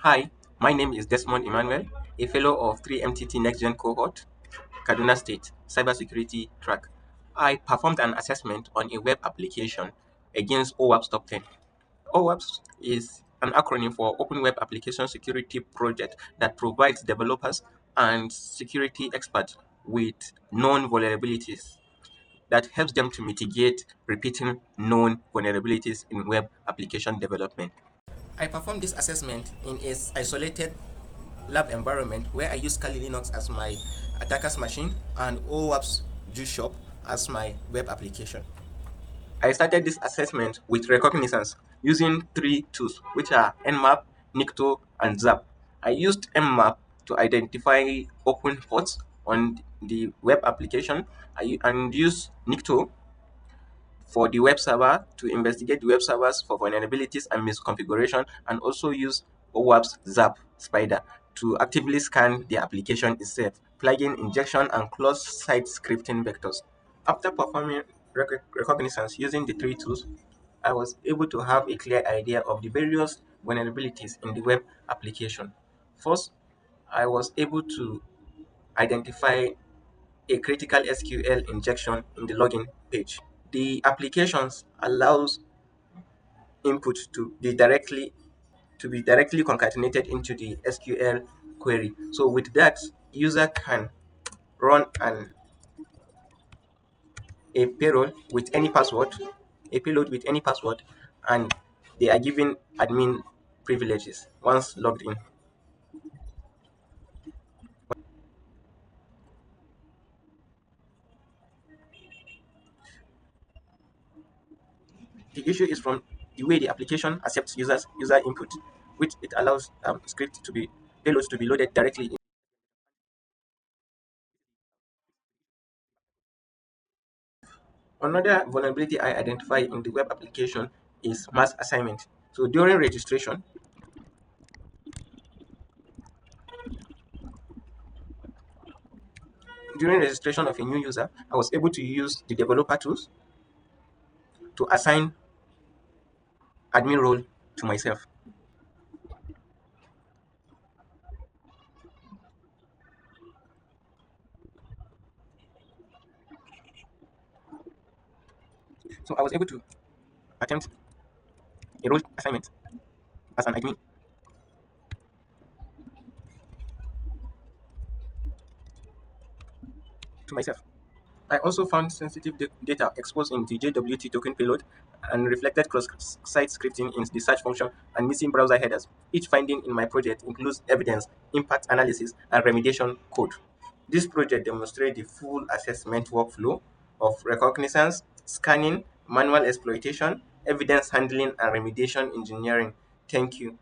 Hi, my name is Desmond Emmanuel, a fellow of 3MTT Next Gen cohort, Kaduna State, Cybersecurity Track. I performed an assessment on a web application against OWASP Top 10. OWASP is an acronym for Open Web Application Security Project that provides developers and security experts with known vulnerabilities that helps them to mitigate repeating known vulnerabilities in web application development. I performed this assessment in a isolated lab environment where I use Kali Linux as my attacker's machine and OWASP Juice Shop as my web application. I started this assessment with reconnaissance using three tools, which are Nmap, Nikto, and Zap. I used Nmap to identify open ports on the web application and use Nikto for the web server to investigate the web servers for vulnerabilities and misconfiguration, and also use OWASP Zap Spider to actively scan the application itself, flagging injection and cross-site scripting vectors. After performing reconnaissance using the three tools, I was able to have a clear idea of the various vulnerabilities in the web application. First, I was able to identify a critical SQL injection in the login page. The applications allows input to be directly concatenated into the SQL query. So with that, user can run a payroll with any password, a payload with any password, and they are given admin privileges once logged in. The issue is from the way the application accepts user input, which it allows script to be payloads to be loaded directly in. Another vulnerability I identify in the web application is mass assignment. So during registration of a new user, I was able to use the developer tools to assign admin role to myself. So I was able to attempt a role assignment as an admin to myself. I also found sensitive data exposed in the JWT token payload and reflected cross-site scripting in the search function and missing browser headers. Each finding in my project includes evidence, impact analysis, and remediation code. This project demonstrates the full assessment workflow of reconnaissance, scanning, manual exploitation, evidence handling, and remediation engineering. Thank you.